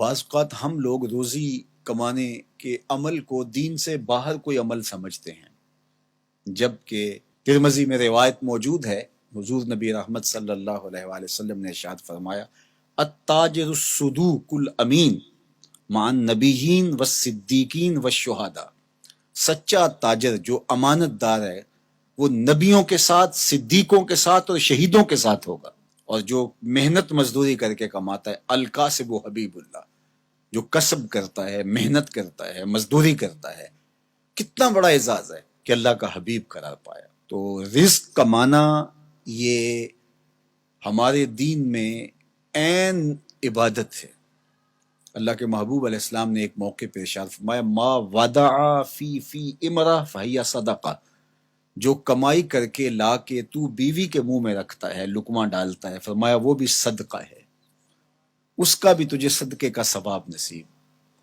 بعض اوقات ہم لوگ روزی کمانے کے عمل کو دین سے باہر کوئی عمل سمجھتے ہیں، جبکہ ترمذی میں روایت موجود ہے، حضور نبی رحمت صلی اللہ علیہ وآلہ وسلم نے ارشاد فرمایا التاجر الصدوق الامین مع النبیین والصدیقین والشہداء، سچا تاجر جو امانت دار ہے وہ نبیوں کے ساتھ، صدیقوں کے ساتھ اور شہیدوں کے ساتھ ہوگا، اور جو محنت مزدوری کر کے کماتا ہے الکاسب و حبیب اللہ، جو کسب کرتا ہے، محنت کرتا ہے، مزدوری کرتا ہے، کتنا بڑا اعزاز ہے کہ اللہ کا حبیب قرار پایا۔ تو رزق کمانا یہ ہمارے دین میں عین عبادت ہے۔ اللہ کے محبوب علیہ السلام نے ایک موقع پہ ارشاد فرمایا ما ودع فی امرہ فہی صدقہ، جو کمائی کر کے لا کے تو بیوی کے منہ میں رکھتا ہے، لقمہ ڈالتا ہے، فرمایا وہ بھی صدقہ ہے، اس کا بھی تجھے صدقے کا ثواب نصیب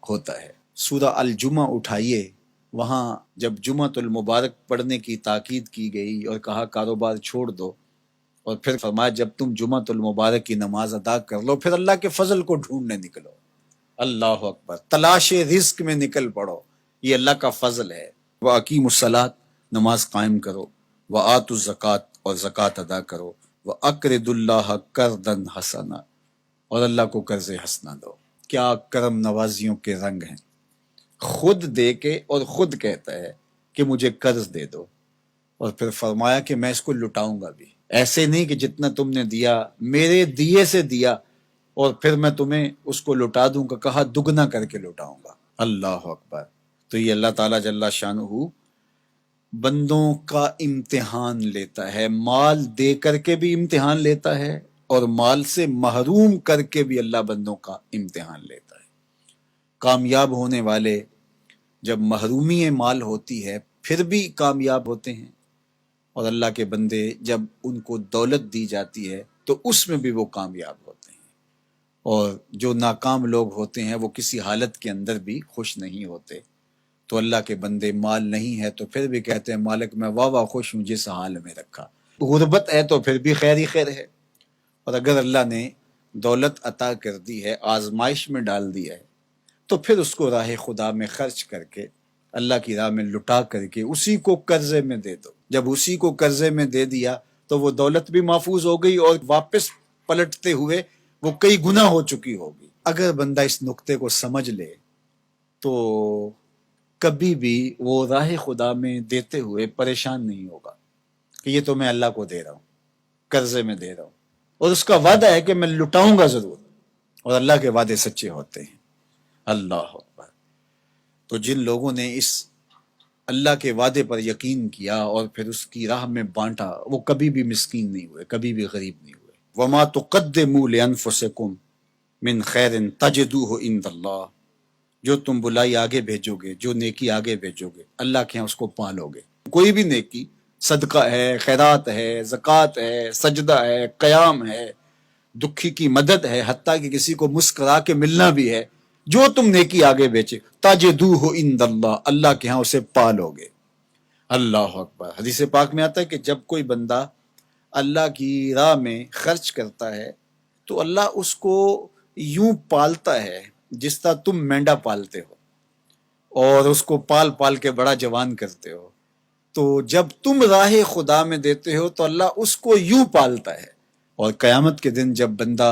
ہوتا ہے۔ سورہ الجمعہ اٹھائیے، وہاں جب جمعۃ المبارک پڑھنے کی تاکید کی گئی اور کہا کاروبار چھوڑ دو، اور پھر فرمایا جب تم جمعۃ المبارک کی نماز ادا کر لو پھر اللہ کے فضل کو ڈھونڈنے نکلو۔ اللہ اکبر، تلاش رزق میں نکل پڑو، یہ اللہ کا فضل ہے۔ وَأَقِیمُوا الصَّلَاةَ، نماز قائم کرو، وَآتُوا الزَّکَاةَ، اور زکوٰۃ ادا کرو، وَأَقْرِضُوا اللَّهَ قَرْضًا حَسَنًا، اور اللہ کو قرض حسنہ دو۔ کیا کرم نوازیوں کے رنگ ہیں، خود دے کے اور خود کہتا ہے کہ مجھے قرض دے دو، اور پھر فرمایا کہ میں اس کو لٹاؤں گا بھی، ایسے نہیں کہ جتنا تم نے دیا میرے دیے سے دیا اور پھر میں تمہیں اس کو لٹا دوں گا، کہا دگنا کر کے لٹاؤں گا۔ اللہ اکبر۔ تو یہ اللہ تعالیٰ جل شانہ بندوں کا امتحان لیتا ہے، مال دے کر کے بھی امتحان لیتا ہے اور مال سے محروم کر کے بھی اللہ بندوں کا امتحان لیتا ہے۔ کامیاب ہونے والے جب محرومی مال ہوتی ہے پھر بھی کامیاب ہوتے ہیں، اور اللہ کے بندے جب ان کو دولت دی جاتی ہے تو اس میں بھی وہ کامیاب ہوتے ہیں، اور جو ناکام لوگ ہوتے ہیں وہ کسی حالت کے اندر بھی خوش نہیں ہوتے۔ تو اللہ کے بندے مال نہیں ہے تو پھر بھی کہتے ہیں مالک میں واہ واہ خوش ہوں جس حال میں رکھا، غربت ہے تو پھر بھی خیر ہی خیر ہے، اور اگر اللہ نے دولت عطا کر دی ہے، آزمائش میں ڈال دی ہے، تو پھر اس کو راہ خدا میں خرچ کر کے، اللہ کی راہ میں لٹا کر کے اسی کو قرضے میں دے دو۔ جب اسی کو قرضے میں دے دیا تو وہ دولت بھی محفوظ ہو گئی اور واپس پلٹتے ہوئے وہ کئی گنا ہو چکی ہوگی۔ اگر بندہ اس نقطے کو سمجھ لے تو کبھی بھی وہ راہ خدا میں دیتے ہوئے پریشان نہیں ہوگا کہ یہ تو میں اللہ کو دے رہا ہوں، قرضے میں دے رہا ہوں، اور اس کا وعدہ ہے کہ میں لٹاؤں گا ضرور، اور اللہ کے وعدے سچے ہوتے ہیں۔ اللہ اکبر۔ تو جن لوگوں نے اس اللہ کے وعدے پر یقین کیا اور پھر اس کی راہ میں بانٹا، وہ کبھی بھی مسکین نہیں ہوئے، کبھی بھی غریب نہیں ہوئے۔ وَمَا تُقَدِّمُوا لِأَنفُسِكُم مِّن خَيْرٍ تَجِدُوهُ عِندَ اللَّهِ، جو تم بلائی آگے بھیجو گے، جو نیکی آگے بھیجو گے، اللہ کے ہاں اس کو پالو گے۔ کوئی بھی نیکی، صدقہ ہے، خیرات ہے، زکوٰۃ ہے، سجدہ ہے، قیام ہے، دکھی کی مدد ہے، حتیٰ کہ کسی کو مسکرا کے ملنا بھی ہے، جو تم نیکی آگے بیچے تَجِدُوهُ عِندَ اللَّهِ، اللہ کے ہاں اسے پالو گے۔ اللہ اکبر۔ حدیث پاک میں آتا ہے کہ جب کوئی بندہ اللہ کی راہ میں خرچ کرتا ہے تو اللہ اس کو یوں پالتا ہے جس طرح تم مینڈا پالتے ہو اور اس کو پال پال کے بڑا جوان کرتے ہو، تو جب تم راہ خدا میں دیتے ہو تو اللہ اس کو یوں پالتا ہے، اور قیامت کے دن جب بندہ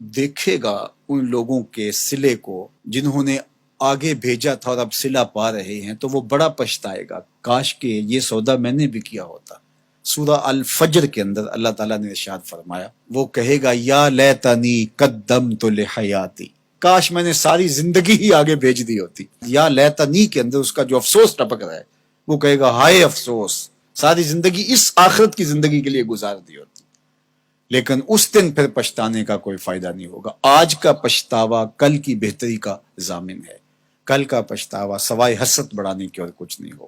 دیکھے گا ان لوگوں کے صلے کو جنہوں نے آگے بھیجا تھا اور اب صلہ پا رہے ہیں، تو وہ بڑا پچھتائے گا، کاش کہ یہ سودا میں نے بھی کیا ہوتا۔ سورہ الفجر کے اندر اللہ تعالیٰ نے ارشاد فرمایا، وہ کہے گا یا لیتنی قدمت لحیاتی، کاش میں نے ساری زندگی ہی آگے بھیج دی ہوتی۔ یا لیتنی کے اندر اس کا جو افسوس ٹپک رہا ہے، وہ کہے گا ہائے افسوس، ساری زندگی اس آخرت کی زندگی کے لیے گزار دی ہوتی۔ لیکن اس دن پھر پچھتانے کا کوئی فائدہ نہیں ہوگا۔ آج کا پچھتاوا کل کی بہتری کا ضامن ہے، کل کا پچھتاوا سوائے حسرت بڑھانے کی اور کچھ نہیں ہوگا۔